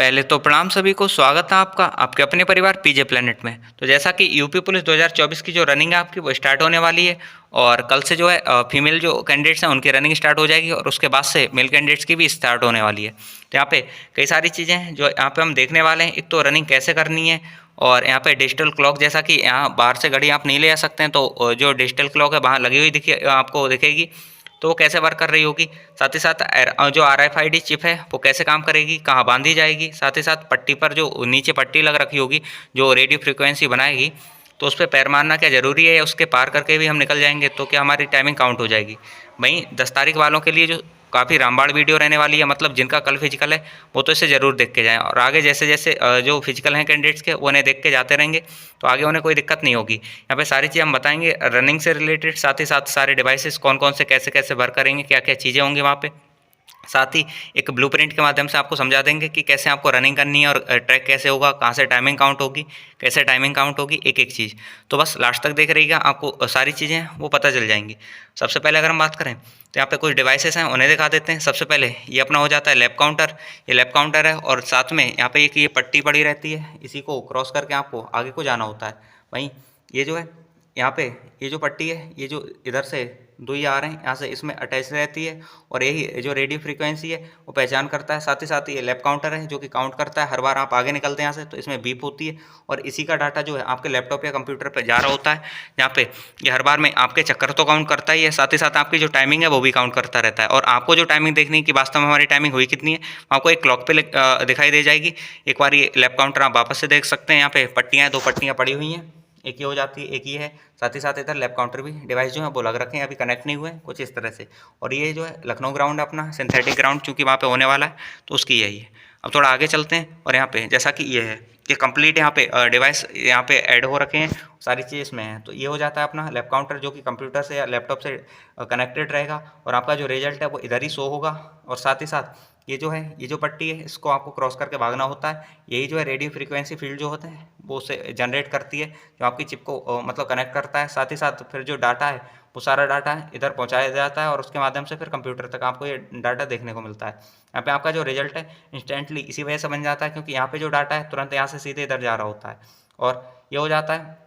पहले तो प्रणाम सभी को, स्वागत है आपका आपके अपने परिवार पीजे प्लेनेट में। तो जैसा कि यूपी पुलिस 2024 की जो रनिंग है आपकी वो स्टार्ट होने वाली है। और कल से जो है फीमेल जो कैंडिडेट्स हैं उनकी रनिंग स्टार्ट हो जाएगी और उसके बाद से मेल कैंडिडेट्स की भी स्टार्ट होने वाली है। तो यहाँ पे कई सारी चीज़ें हैं जो यहाँ पे हम देखने वाले हैं। एक तो रनिंग कैसे करनी है, और यहाँ पे डिजिटल क्लॉक, जैसा कि यहाँ बाहर से घड़ी आप नहीं ले आ सकते हैं, तो जो डिजिटल क्लॉक है बाहर लगी हुई आपको दिखेगी, तो वो कैसे वर्क कर रही होगी। साथ ही साथ जो RFID चिप है वो कैसे काम करेगी, कहाँ बांधी जाएगी। साथ ही साथ पट्टी पर जो नीचे पट्टी लग रखी होगी जो रेडियो फ्रिक्वेंसी बनाएगी, तो उस पर पैर मारना क्या ज़रूरी है, या उसके पार करके भी हम निकल जाएंगे तो क्या हमारी टाइमिंग काउंट हो जाएगी। वहीं 10 तारीख वालों के लिए जो काफ़ी रामबाण वीडियो रहने वाली है, मतलब जिनका कल फिजिकल है वो तो इसे ज़रूर देख के जाएँ, और आगे जैसे जैसे जो फिजिकल हैं कैंडिडेट्स के वो उन्हें देख के जाते रहेंगे तो आगे उन्हें कोई दिक्कत नहीं होगी। यहाँ पे सारी चीज़ हम बताएंगे रनिंग से रिलेटेड, साथ ही साथ सारे डिवाइसेस कौन कौन से कैसे कैसे वर्क करेंगे, क्या क्या चीज़ें होंगी वहाँ पे। साथ ही एक ब्लूप्रिंट के माध्यम से आपको समझा देंगे कि कैसे आपको रनिंग करनी है, और ट्रैक कैसे होगा, कहाँ से टाइमिंग काउंट होगी, कैसे टाइमिंग काउंट होगी, एक एक चीज़। तो बस लास्ट तक देख रहिएगा, आपको सारी चीज़ें वो पता चल जाएंगी। सबसे पहले अगर हम बात करें तो यहाँ पे कुछ डिवाइसेस हैं, उन्हें दिखा देते हैं। सबसे पहले ये अपना हो जाता है लैब काउंटर। ये लैब काउंटर है, और साथ में यहाँ पे एक ये पट्टी पड़ी रहती है, इसी को क्रॉस करके आपको आगे को जाना होता है। वहीं ये जो है यहाँ पे ये जो पट्टी है, ये जो इधर से दुई आ रहे हैं यहाँ से, इसमें अटैच रहती है, और यही जो रेडियो फ्रीक्वेंसी है वो पहचान करता है। साथ ही साथ ये लैब काउंटर है जो कि काउंट करता है, हर बार आप आगे निकलते हैं यहाँ से तो इसमें बीप होती है, और इसी का डाटा जो है आपके लैपटॉप या कंप्यूटर पर जा रहा होता है, जहाँ पे ये हर बार में आपके चक्कर तो काउंट करता ही है, साथ ही साथ आपकी जो टाइमिंग है वो भी काउंट करता रहता है। और आपको जो टाइमिंग देखनी है कि वास्तव में हमारी टाइमिंग हुई कितनी है, आपको एक क्लॉक पे दिखाई दे जाएगी। एक बार ये लैब काउंटर आप वापस से देख सकते हैं। यहाँ पे पट्टियाँ, दो पट्टियाँ पड़ी हुई हैं, एक ये हो जाती है, एक ये है। साथ ही साथ इधर लैब काउंटर भी डिवाइस जो है वो लग रखे हैं, अभी कनेक्ट नहीं हुए हैं, कुछ इस तरह से। और ये जो है लखनऊ ग्राउंड है अपना, सिंथेटिक ग्राउंड, चूँकि वहाँ पे होने वाला है तो उसकी यही है। अब थोड़ा आगे चलते हैं, और यहाँ पे जैसा कि ये है, ये कंप्लीट यहाँ पे डिवाइस यहाँ पे ऐड हो रखे हैं, सारी चीज़ इसमें है। तो ये हो जाता है अपना लैब काउंटर, जो कि कंप्यूटर से या लैपटॉप से कनेक्टेड रहेगा, और आपका जो रिजल्ट है वो इधर ही शो होगा। और साथ ही साथ ये जो है, ये जो पट्टी है, इसको आपको क्रॉस करके भागना होता है। यही जो है रेडियो फ्रीक्वेंसी फील्ड जो होते हैं वो उसे जनरेट करती है, जो आपकी चिप को मतलब कनेक्ट करता है। साथ ही साथ फिर जो डाटा है वो सारा डाटा है इधर पहुंचाया जाता है, और उसके माध्यम से फिर कंप्यूटर तक आपको ये डाटा देखने को मिलता है। यहाँ पे आपका जो रिजल्ट है इंस्टेंटली इसी वजह से बन जाता है, क्योंकि यहाँ पे जो डाटा है तुरंत यहाँ से सीधे इधर जा रहा होता है। और ये हो जाता है।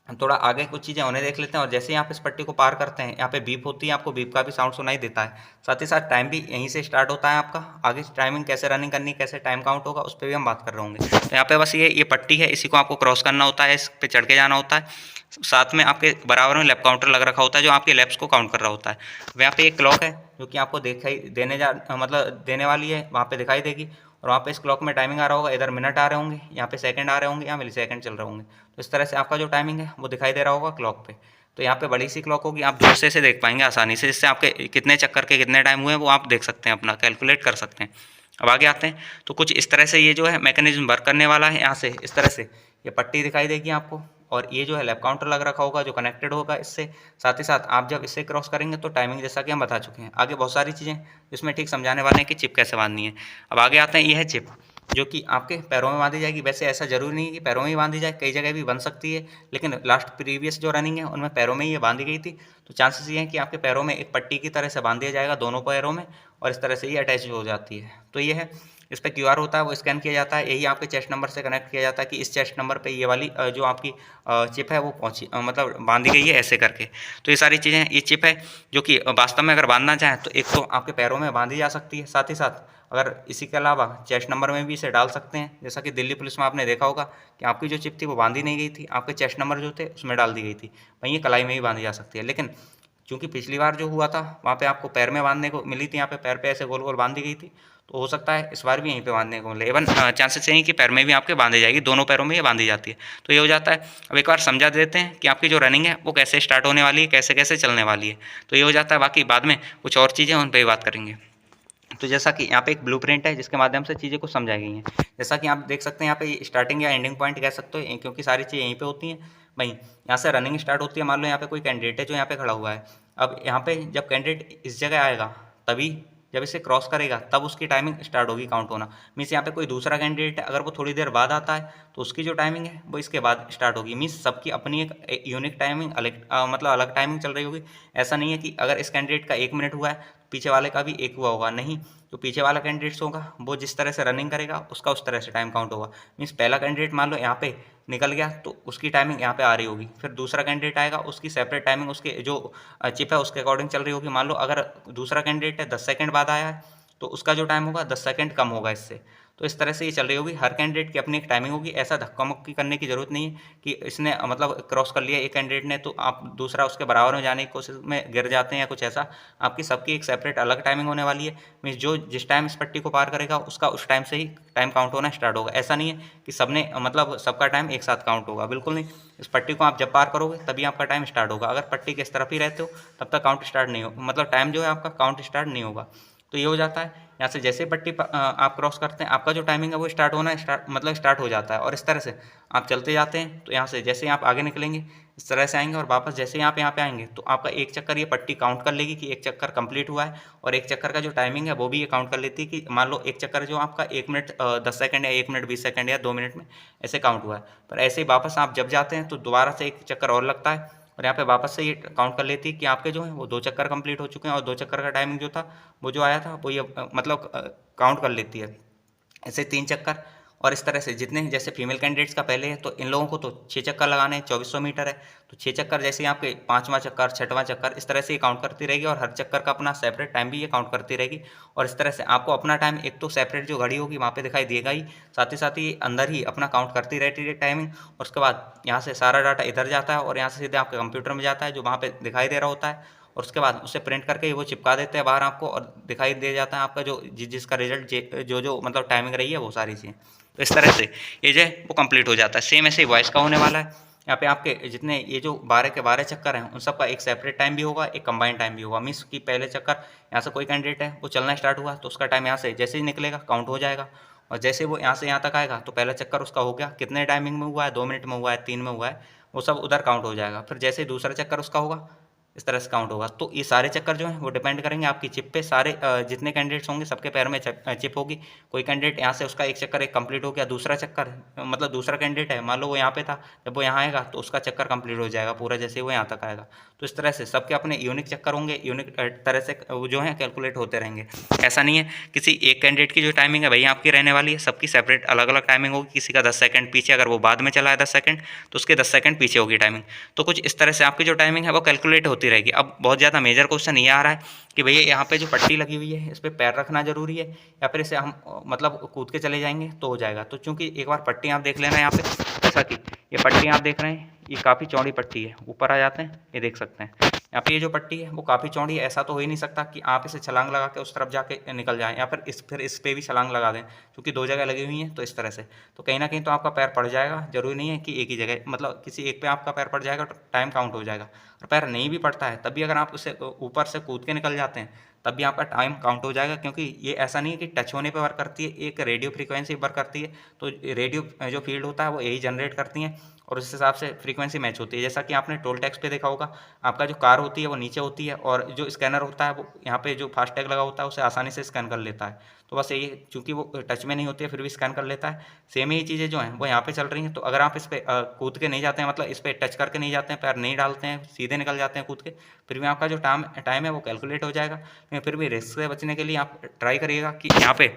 हम थोड़ा आगे कुछ चीज़ें उन्हें देख लेते हैं, और जैसे ही आप इस पट्टी को पार करते हैं यहाँ पे बीप होती है, आपको बीप का भी साउंड सुनाई देता है। साथ ही साथ टाइम भी यहीं से स्टार्ट होता है आपका। आगे टाइमिंग कैसे रनिंग करनी, कैसे टाइम काउंट होगा, उस पर भी हम बात कर रहे होंगे। तो यहाँ पे बस ये पट्टी है, इसी को आपको क्रॉस करना होता है, इस पे चढ़ के जाना होता है। साथ में आपके बराबर में लैब काउंटर लग रखा होता है जो आपके लैब्स को काउंट कर रहा होता है। यहाँ पे एक क्लॉक है जो कि आपको दिखाई देने वाली है, वहाँ पे दिखाई देगी। और वहाँ पे इस क्लॉक में टाइमिंग आ रहा होगा, इधर मिनट आ रहे होंगे, यहाँ पे सेकंड आ रहे होंगे, यहाँ मिली सेकंड चल रहे होंगे। तो इस तरह से आपका जो टाइमिंग है वो दिखाई दे रहा होगा क्लॉक पे। तो यहाँ पे बड़ी सी क्लॉक होगी, आप दूर से इसे देख पाएंगे आसानी से, जिससे आपके कितने चक्कर के कितने टाइम हुए हैं वो आप देख सकते हैं, अपना कैलकुलेट कर सकते हैं। अब आगे आते हैं, तो कुछ इस तरह से ये जो है मैकेनिज्म वर्क करने वाला है। यहाँ से इस तरह से ये पट्टी दिखाई देगी आपको, और ये जो है लैब काउंटर लग रखा होगा जो कनेक्टेड होगा इससे। साथ ही साथ आप जब इससे क्रॉस करेंगे तो टाइमिंग जैसा कि हम बता चुके हैं। आगे बहुत सारी चीज़ें इसमें ठीक समझाने वाले हैं कि चिप कैसे बांधनी है। अब आगे आते हैं, ये है चिप जो कि आपके पैरों में बांधी जाएगी। वैसे ऐसा जरूरी नहीं है कि पैरों में ही बांधी जाए, कई जगह भी बन सकती है, लेकिन लास्ट प्रीवियस जो रनिंग है उनमें पैरों में ही ये बांधी गई थी। तो चांसेस ये हैं कि आपके पैरों में एक पट्टी की तरह से बांध दिया जाएगा दोनों पैरों में, और इस तरह से ये अटैच हो जाती है। तो ये है, इस पर QR होता है, वो स्कैन किया जाता है, यही आपके चेस्ट नंबर से कनेक्ट किया जाता है कि इस चेस्ट नंबर पे ये वाली जो आपकी चिप है वो पहुंची मतलब बांधी गई है ऐसे करके। तो ये सारी चीज़ें, ये चिप है जो कि वास्तव में अगर बांधना चाहें तो एक तो आपके पैरों में बांधी जा सकती है, साथ ही साथ अगर इसी के अलावा चेस्ट नंबर में भी इसे डाल सकते हैं। जैसा कि दिल्ली पुलिस में आपने देखा होगा कि आपकी जो चिप थी वो बांधी नहीं गई थी, आपके चेस्ट नंबर जो थे उसमें डाल दी गई थी। वहीं ये कलाई में भी बांधी जा सकती है, लेकिन क्योंकि पिछली बार जो हुआ था वहाँ पे आपको पैर में बांधने को मिली थी, यहाँ पे पैर पे ऐसे गोल गोल बांधी गई थी, तो हो सकता है इस बार भी यहीं पे बांधने को मिले। इवन चांसेस यही कि पैर में भी आपके बांधी जाएगी, दोनों पैरों में ये बांधी जाती है। तो ये हो जाता है। अब एक बार समझा देते हैं कि आपकी जो रनिंग है वो कैसे स्टार्ट होने वाली है, कैसे कैसे चलने वाली है। तो ये हो जाता है, बाकी बाद में कुछ और चीज़ें उन पर भी बात करेंगे। तो जैसा कि यहाँ पे एक ब्लूप्रिंट है जिसके माध्यम से चीज़ें को समझाई गई हैं। जैसा कि आप देख सकते हैं यहाँ पे स्टार्टिंग या एंडिंग पॉइंट कह सकते हो, क्योंकि सारी चीज़ें यहीं पे होती हैं। वहीं यहाँ से रनिंग स्टार्ट होती है, मान लो यहाँ पे कोई कैंडिडेट है जो यहाँ पे खड़ा हुआ है। अब यहाँ पे जब कैंडिडेट इस जगह आएगा, तभी जब इसे क्रॉस करेगा तब उसकी टाइमिंग स्टार्ट होगी काउंट होना। मीन्स यहाँ पे कोई दूसरा कैंडिडेट है, अगर वो थोड़ी देर बाद आता है तो उसकी जो टाइमिंग है वो इसके बाद स्टार्ट होगी। मीन्स सबकी अपनी एक यूनिक टाइमिंग मतलब अलग टाइमिंग चल रही होगी। ऐसा नहीं है कि अगर इस कैंडिडेट का 1 मिनट हुआ है पीछे वाले का भी 1 हुआ होगा, नहीं। जो पीछे वाला कैंडिडेट्स होगा वो जिस तरह से रनिंग करेगा उसका उस तरह से टाइम काउंट होगा। मीन्स पहला कैंडिडेट मान लो यहाँ पे निकल गया तो उसकी टाइमिंग यहाँ पे आ रही होगी, फिर दूसरा कैंडिडेट आएगा उसकी सेपरेट टाइमिंग उसके जो चिप है उसके अकॉर्डिंग चल रही होगी। मान लो अगर दूसरा कैंडिडेट है 10 सेकंड बाद आया है तो उसका जो टाइम होगा 10 सेकंड कम होगा इससे। तो इस तरह से ये चल रही होगी, हर कैंडिडेट की अपनी एक टाइमिंग होगी। ऐसा धक्का मुक्की करने की जरूरत नहीं है कि इसने मतलब क्रॉस कर लिया एक कैंडिडेट ने तो आप दूसरा उसके बराबर में जाने की कोशिश में गिर जाते हैं या कुछ ऐसा। आपकी सबकी एक सेपरेट अलग टाइमिंग होने वाली है। मीन्स जो जिस टाइम इस पट्टी को पार करेगा उसका उस टाइम से ही टाइम काउंट होना स्टार्ट होगा। ऐसा नहीं है कि सबने मतलब सबका टाइम एक साथ काउंट होगा, बिल्कुल नहीं। इस पट्टी को आप जब पार करोगे तभी आपका टाइम स्टार्ट होगा। अगर पट्टी के इस तरफ ही रहते हो तब तक काउंट स्टार्ट नहीं हो, मतलब टाइम जो है आपका काउंट स्टार्ट नहीं होगा। तो ये हो जाता है। यहाँ से जैसे पट्टी आप क्रॉस करते हैं आपका जो टाइमिंग है वो स्टार्ट होना स्टार्ट हो जाता है। और इस तरह से आप चलते जाते हैं तो यहाँ से जैसे ही आप आगे निकलेंगे इस तरह से आएंगे और वापस जैसे ही आप यहाँ पे आएंगे तो आपका एक चक्कर ये पट्टी काउंट कर लेगी कि एक चक्कर कंप्लीट हुआ है। और एक चक्कर का जो टाइमिंग है वो भी ये काउंट कर लेती है कि मान लो एक चक्कर जो आपका 1 मिनट 10 सेकंड या 1 मिनट 20 सेकंड या 2 मिनट में ऐसे काउंट हुआ है। पर ऐसे ही वापस आप जब जाते हैं तो दोबारा से एक चक्कर और लगता है और यहाँ पे वापस से ये काउंट कर लेती है कि आपके जो है वो 2 चक्कर कंप्लीट हो चुके हैं। और 2 चक्कर का टाइमिंग जो था वो जो आया था वो ये मतलब काउंट कर लेती है। ऐसे 3 चक्कर। और इस तरह से जितने जैसे फीमेल कैंडिडेट्स का पहले है तो इन लोगों को तो 6 चक्कर लगाने हैं, 2400 मीटर है तो 6 चक्कर जैसे आपके 5वां चक्कर 6वां चक्कर इस तरह से ये काउंट करती रहेगी। और हर चक्कर का अपना सेपरेट टाइम भी ये काउंट करती रहेगी। और इस तरह से आपको अपना टाइम एक तो सेपरेट जो घड़ी होगी वहाँ पे दिखाई देगा ही, साथ ही अंदर ही अपना काउंट करती रहती है टाइमिंग। और उसके बाद यहाँ से सारा डाटा इधर जाता है और यहाँ से सीधे आपके कंप्यूटर में जाता है जो वहाँ पे दिखाई दे रहा होता है। और उसके बाद उसे प्रिंट करके वो चिपका देते हैं बाहर आपको और दिखाई दे जाता है आपका जो जिसका रिजल्ट जो मतलब टाइमिंग रही है वो सारी चीज़ें। तो इस तरह से ये जो है वो कंप्लीट हो जाता है। सेम ऐसे ही वॉइस का होने वाला है। यहाँ पे आपके जितने ये जो 12 के 12 चक्कर हैं उन सबका एक सेपरेट टाइम भी होगा, एक कंबाइंड टाइम भी होगा। मीन्स कि पहले चक्कर यहाँ से कोई कैंडिडेट है वो चलना स्टार्ट हुआ तो उसका टाइम यहाँ से जैसे ही निकलेगा काउंट हो जाएगा। और जैसे वो यहाँ से यहाँ तक आएगा तो पहला चक्कर उसका हो गया, कितने टाइमिंग में हुआ है, 2 मिनट में हुआ है, 3 में हुआ है, वो सब उधर काउंट हो जाएगा। फिर जैसे ही दूसरा चक्कर उसका होगा इस तरह से काउंट होगा। तो ये सारे चक्कर जो हैं वो डिपेंड करेंगे आपकी चिप पे। सारे जितने कैंडिडेट्स होंगे सबके पैर में चिप होगी। कोई कैंडिडेट यहाँ से उसका एक चक्कर एक कंप्लीट हो गया, दूसरा चक्कर मतलब दूसरा कैंडिडेट है मान लो वो यहाँ पे था, जब वो यहाँ आएगा तो उसका चक्कर कंप्लीट हो जाएगा पूरा जैसे वो यहाँ तक आएगा। तो इस तरह से सबके अपने यूनिक चक्कर होंगे, यूनिक तरह से वो जो है कैलकुलेट होते रहेंगे। ऐसा नहीं है किसी एक कैंडिडेट की जो टाइमिंग है वही आपकी रहने वाली है, सबकी सेपरेट अलग अलग टाइमिंग होगी। किसी का 10 सेकंड पीछे, अगर वो बाद में चला है 10 सेकंड तो उसके 10 सेकंड पीछे होगी टाइमिंग। तो कुछ इस तरह से आपकी जो टाइमिंग है वो कैलकुलेट होती रहेगी। अब बहुत ज़्यादा मेजर क्वेश्चन ये आ रहा है कि भैया यहाँ पे जो पट्टी लगी हुई है इस पर पैर रखना जरूरी है या फिर इसे हम मतलब कूद के चले जाएंगे तो हो जाएगा। तो चूंकि एक बार पट्टी आप देख लेना यहाँ पे, जैसा कि ये पट्टी आप देख रहे हैं ये काफ़ी चौड़ी पट्टी है, ऊपर आ जाते हैं ये देख सकते हैं यहाँ पे ये जो पट्टी है वो काफ़ी चौड़ी है। ऐसा तो हो ही नहीं सकता कि आप इसे छलांग लगा के उस तरफ जाके निकल जाएं या फिर इस पे भी छलांग लगा दें, क्योंकि 2 जगह लगी हुई हैं। तो इस तरह से तो कहीं ना कहीं तो आपका पैर पड़ जाएगा, जरूरी नहीं है कि एक ही जगह, मतलब किसी एक पे आपका पैर पड़ जाएगा तो टाइम काउंट हो जाएगा। और पैर नहीं भी पड़ता है तब भी अगर आप उसे ऊपर से कूद के निकल जाते हैं तब भी आपका टाइम काउंट हो जाएगा, क्योंकि ये ऐसा नहीं है कि टच होने पे वर्क करती है, एक रेडियो फ्रीक्वेंसी वर्क करती है। तो रेडियो जो फील्ड होता है वो यही जनरेट करती हैं और उस हिसाब से फ्रीक्वेंसी मैच होती है। जैसा कि आपने टोल टैक्स पे देखा होगा, आपका जो कार होती है वो नीचे होती है और जो स्कैनर होता है वो यहाँ पे जो फास्टैग लगा होता है उसे आसानी से स्कैन कर लेता है। तो बस यही, चूंकि वो टच में नहीं होती है फिर भी स्कैन कर लेता है। सेम ही चीज़ें जो हैं वो यहाँ पे चल रही हैं। तो अगर आप इस पर कूद के नहीं जाते हैं, मतलब इस पर टच करके नहीं जाते हैं, पैर नहीं डालते हैं, सीधे निकल जाते हैं कूद के, फिर भी आपका जो टाइम है वो कैलकुलेट हो जाएगा। लेकिन फिर भी रिस्क से बचने के लिए आप ट्राई करिएगा कि यहाँ पे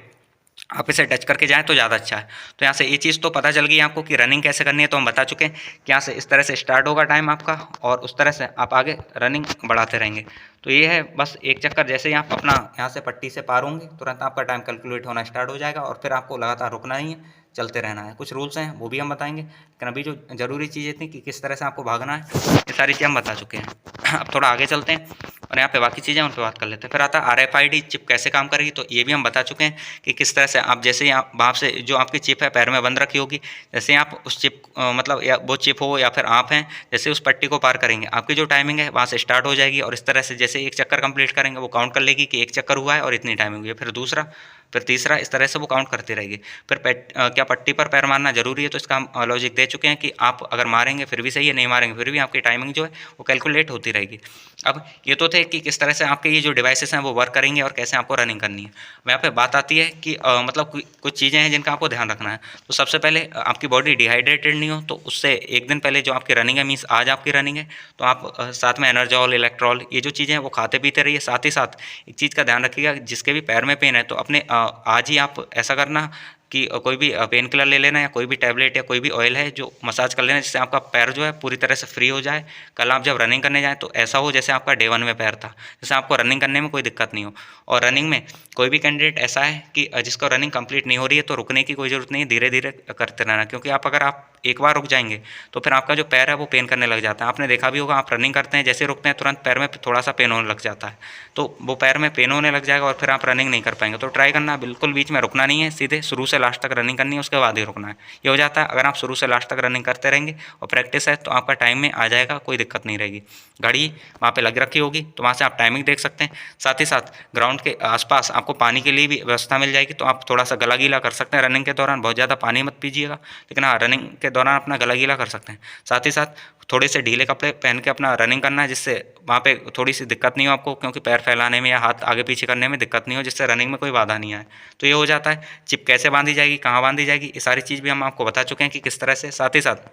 आप इसे टच करके जाएँ तो ज़्यादा अच्छा है। तो यहाँ से ये चीज़ तो पता चल गई आपको कि रनिंग कैसे करनी है। तो हम बता चुके हैं कि यहाँ से इस तरह से स्टार्ट होगा टाइम आपका और उस तरह से आप आगे रनिंग बढ़ाते रहेंगे। तो ये है बस एक चक्कर जैसे ही आप अपना यहाँ से पट्टी से पार होंगे तुरंत आपका टाइम कैलकुलेट होना स्टार्ट हो जाएगा और फिर आपको लगातार रुकना नहीं है, चलते रहना है। कुछ रूल्स हैं वो भी हम बताएंगे, लेकिन अभी जो ज़रूरी चीज़ें थी कि किस तरह से आपको भागना है ये सारी चीज़ हम बता चुके हैं। अब थोड़ा आगे चलते हैं और यहाँ पे बाकी चीज़ें उन पर बात कर लेते हैं। फिर आता है RFID चिप कैसे काम करेगी, तो ये भी हम बता चुके हैं कि किस तरह से आप जैसे ही आप वहाँ से जो आपकी चिप है पैर में बंद रखी होगी, जैसे आप उस चिप मतलब या वो चिप हो या फिर आप हैं, जैसे उस पट्टी को पार करेंगे आपकी जो टाइमिंग है वहाँ से स्टार्ट हो जाएगी। और इस तरह से जैसे एक चक्कर कंप्लीट करेंगे वो काउंट कर लेगी कि एक चक्कर हुआ है और इतनी टाइमिंग हुई है, फिर दूसरा, फिर तीसरा, इस तरह से वो काउंट करती रहेगी। फिर क्या पट्टी पर पैर मारना ज़रूरी है, तो इसका हम लॉजिक दे चुके हैं कि आप अगर मारेंगे फिर भी सही है, नहीं मारेंगे फिर भी आपकी टाइमिंग जो है वो कैलकुलेट होती रहेगी। अब ये तो थे कि किस तरह से आपके ये जो डिवाइसेस हैं वो वर्क करेंगे और कैसे आपको रनिंग करनी है। अब यहाँ पे बात आती है कि मतलब कुछ चीज़ें हैं जिनका आपको ध्यान रखना है। तो सबसे पहले आपकी बॉडी डिहाइड्रेटेड नहीं हो, तो उससे एक दिन पहले जो आपकी रनिंग है, मीन्स आज आपकी रनिंग है, तो आप साथ में एनर्जॉल, इलेक्ट्रॉल, ये जो चीज़ें हैं वो खाते पीते रहिए। साथ ही साथ एक चीज़ का ध्यान रखिएगा, जिसके भी पैर में पेन है तो अपने आज ही आप ऐसा करना कि कोई भी पेन किलर ले लेना, या कोई भी टैबलेट या कोई भी ऑयल है जो मसाज कर लेना, जिससे आपका पैर जो है पूरी तरह से फ्री हो जाए। कल आप जब रनिंग करने जाएँ तो ऐसा हो जैसे आपका डे 1 में पैर था, जैसे आपको रनिंग करने में कोई दिक्कत नहीं हो। और रनिंग में कोई भी कैंडिडेट ऐसा है कि जिसको रनिंग कंप्लीट नहीं हो रही है, तो रुकने की कोई ज़रूरत नहीं है, धीरे-धीरे करते रहना, क्योंकि अगर आप एक बार रुक जाएँगे तो फिर आपका जो पैर है वो पेन करने लग जाता है। आपने देखा भी होगा, आप रनिंग करते हैं, जैसे रुकते हैं तुरंत पैर में थोड़ा-सा पेन होने लग जाता है, तो वो पैर में पेन होने लग जाएगा और फिर आप रनिंग नहीं कर पाएँगे। तो ट्राई करना, बिल्कुल बीच में रुकना नहीं है, सीधे शुरू से लास्ट तक रनिंग करनी है, उसके बाद ही रुकना है। ये हो जाता है अगर आप शुरू से लास्ट तक रनिंग करते रहेंगे और प्रैक्टिस है तो आपका टाइम में आ जाएगा, कोई दिक्कत नहीं रहेगी। घड़ी वहाँ पे लग रखी होगी तो वहाँ से आप टाइमिंग देख सकते हैं। साथ ही साथ ग्राउंड के आसपास आपको पानी के लिए भी व्यवस्था मिल जाएगी, तो आप थोड़ा सा गला गीला कर सकते हैं रनिंग के दौरान। बहुत ज़्यादा पानी मत पीजिएगा, लेकिन हाँ, रनिंग के दौरान अपना गला गीला कर सकते हैं। साथ ही साथ थोड़े से ढीले कपड़े पहन के अपना रनिंग करना है, जिससे वहाँ पे थोड़ी सी दिक्कत नहीं हो आपको, क्योंकि पैर फैलाने में या हाथ आगे पीछे करने में दिक्कत नहीं हो, जिससे रनिंग में कोई बाधा नहीं आए। तो ये हो जाता है। चिप कैसे बांधी जाएगी, कहाँ बांधी जाएगी, ये सारी चीज़ भी हम आपको बता चुके हैं कि किस तरह से। साथ ही साथ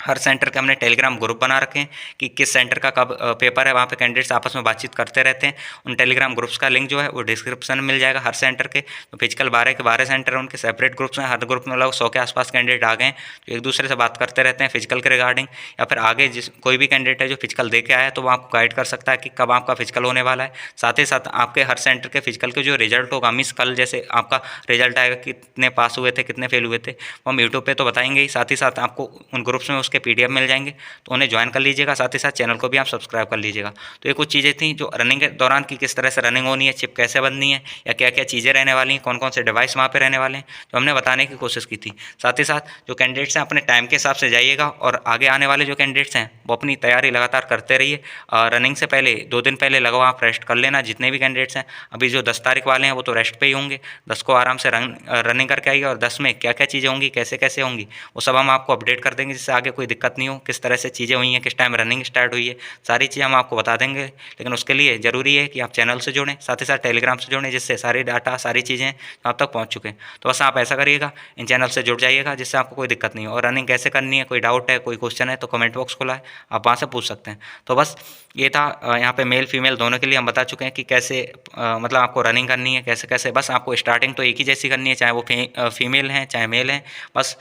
हर सेंटर के हमने टेलीग्राम ग्रुप बना रखे हैं कि किस सेंटर का कब पेपर है, वहाँ पे कैंडिडेट्स आपस में बातचीत करते रहते हैं। उन टेलीग्राम ग्रुप्स का लिंक जो है वो डिस्क्रिप्शन में मिल जाएगा हर सेंटर के। तो फिजिकल 12 के 12 सेंटर हैं, उनके सेपरेट ग्रुप्स हैं। हर ग्रुप में लगभग 100 के आसपास कैंडिडेट आ गए हैं, जो एक दूसरे से बात करते रहते हैं फिजिकल के रिगार्डिंग, या फिर आगे जिस कोई भी कैंडिडेट है जो फिजिकल दे के आया है तो वो आपको गाइड कर सकता है कि कब आपका फिजिकल होने वाला है। साथ ही साथ आपके हर सेंटर के फिजिकल के जो रिजल्ट होगा, मिस कल जैसे आपका रिजल्ट आएगा, कितने पास हुए थे, कितने फेल हुए थे, वो हम यूट्यूब पे तो बताएंगे ही। साथ ही साथ आपको उन ग्रुप्स में उसके PDF मिल जाएंगे, तो उन्हें ज्वाइन कर लीजिएगा। साथ ही साथ चैनल को भी आप सब्सक्राइब कर लीजिएगा। तो ये कुछ चीज़ें थी जो रनिंग के दौरान की किस तरह से रनिंग होनी है, चिप कैसे बननी है, या क्या क्या चीज़ें रहने वाली हैं, कौन कौन से डिवाइस वहाँ पे रहने वाले हैं, जो हमने बताने की कोशिश की थी। साथ ही साथ जो कैंडिडेट्स हैं अपने टाइम के हिसाब से जाइएगा, और आगे आने वाले जो कैंडिडेट्स हैं वो अपनी तैयारी लगातार करते रहिए। रनिंग से पहले 2 दिन पहले लगभग आप रेस्ट कर लेना, जितने भी कैंडिडेट्स हैं। अभी जो 10 तारीख वाले हैं वो तो रेस्ट पे ही होंगे, 10 को आराम से रनिंग करके आइए, और 10 में क्या क्या चीज़ें होंगी, कैसे कैसे होंगी, वो सब हम आपको अपडेट कर देंगे, जिससे आगे कोई दिक्कत नहीं हो। किस तरह से चीज़ें हुई हैं, किस टाइम रनिंग स्टार्ट हुई है, सारी चीज़ें हम आपको बता देंगे। लेकिन उसके लिए ज़रूरी है कि आप चैनल से जुड़ें, साथ ही साथ टेलीग्राम से जुड़ें, जिससे सारे डाटा, सारी चीज़ें आप तक पहुँच चुके हैं। तो बस आप ऐसा करिएगा, इन चैनल से जुड़ जाइएगा, जिससे आपको कोई दिक्कत नहीं हो। और रनिंग कैसे करनी है, कोई डाउट है, कोई क्वेश्चन है, तो कमेंट बॉक्स खुला है, आप वहाँ से पूछ सकते हैं। तो बस ये था, यहाँ पे मेल फीमेल दोनों के लिए हम बता चुके हैं कि कैसे मतलब आपको रनिंग करनी है, कैसे कैसे। बस आपको स्टार्टिंग तो एक ही जैसी करनी है, चाहे वो फीमेल हैं चाहे मेल हैं। बस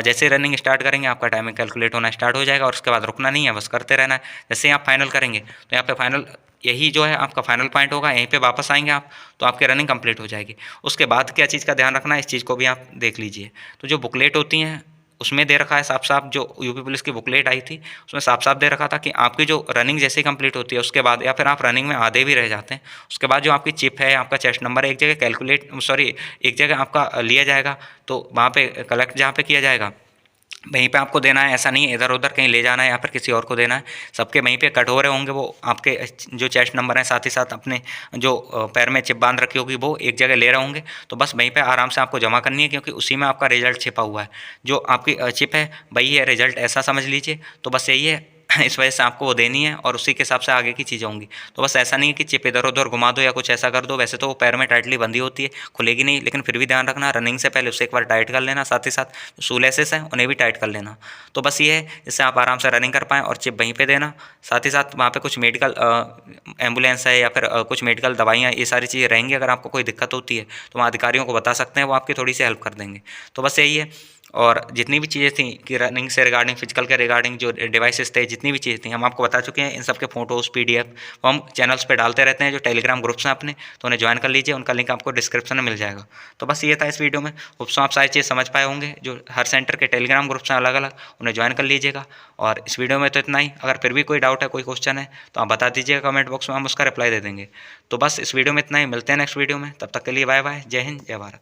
जैसे रनिंग स्टार्ट करेंगे आपका टाइमिंग कैलकुलेट होना स्टार्ट हो जाएगा, और उसके बाद रुकना नहीं है, बस करते रहना है। जैसे ही आप फाइनल करेंगे तो यहाँ पे फाइनल, यही जो है आपका फाइनल पॉइंट होगा, यहीं पे वापस आएंगे आप, तो आपकी रनिंग कंप्लीट हो जाएगी। उसके बाद क्या चीज़ का ध्यान रखना है, इस चीज़ को भी आप देख लीजिए। तो जो बुकलेट होती हैं उसमें दे रखा है साफ साफ, जो यूपी पुलिस की बुकलेट आई थी उसमें साफ साफ दे रखा था कि आपकी जो रनिंग जैसे ही कंप्लीट होती है उसके बाद, या फिर आप रनिंग में आधे भी रह जाते हैं, उसके बाद जो आपकी चिप है, आपका चेस्ट नंबर है, एक जगह एक जगह आपका लिया जाएगा, तो वहाँ पे कलेक्ट जहाँ पे किया जाएगा वहीं पे आपको देना है। ऐसा नहीं है इधर उधर कहीं ले जाना है या फिर किसी और को देना है। सबके वहीं पे कट हो रहे होंगे वो आपके जो चेस्ट नंबर हैं, साथ ही साथ अपने जो पैर में चिप बांध रखी होगी वो एक जगह ले रहे होंगे। तो बस वहीं पे आराम से आपको जमा करनी है, क्योंकि उसी में आपका रिजल्ट छिपा हुआ है। जो आपकी चिप है वही है रिजल्ट, ऐसा समझ लीजिए। तो बस यही है, इस वजह से आपको वो देनी है, और उसी के हिसाब से आगे की चीज़ें होंगी। तो बस ऐसा नहीं है कि चिप इधर उधर घुमा दो या कुछ ऐसा कर दो, वैसे तो वो पैर में टाइटली बंधी होती है, खुलेगी नहीं। लेकिन फिर भी ध्यान रखना, रनिंग से पहले उसे एक बार टाइट कर लेना, साथ ही साथ जो शू लेसेस हैं उन्हें भी टाइट कर लेना। तो बस ये है, जिससे आप आराम से रनिंग कर पाएँ, और चिप वहीं पर देना। साथ ही साथ वहाँ पर कुछ मेडिकल एम्बुलेंस है या फिर कुछ मेडिकल दवाइयाँ, ये सारी चीज़ें रहेंगी। अगर आपको कोई दिक्कत होती है तो वहाँ अधिकारियों को बता सकते हैं, वो आपकी थोड़ी सी हेल्प कर देंगे। तो बस यही है। और जितनी भी चीज़ें थी कि रनिंग से रिगार्डिंग, फिजिकल के रिगार्डिंग जो डिवाइसेस थे, जितनी भी चीज़ें थी हम आपको बता चुके हैं। इन सब के फोटोज़ PDF वो हम चैनल्स पे डालते रहते हैं, जो टेलीग्राम ग्रुप्स हैं अपने, तो उन्हें ज्वाइन कर लीजिए, उनका लिंक आपको डिस्क्रिप्शन में मिल जाएगा। तो बस ये था इस वीडियो में। होप्स आप सारी चीज़ समझ पाए होंगे। जो हर सेंटर के टेलीग्राम ग्रुप्स हैं अलग अलग, उन्हें ज्वाइन कर लीजिएगा। और इस वीडियो में तो इतना ही। अगर फिर भी कोई डाउट है, कोई क्वेश्चन है, तो आप बता दीजिएगा कमेंट बॉक्स में, हम उसका रिप्लाई दे देंगे। तो बस इस वीडियो में इतना ही, मिलते हैं नेक्स्ट वीडियो में। तब तक के लिए बाय बाय, जय हिंद, जय भारत।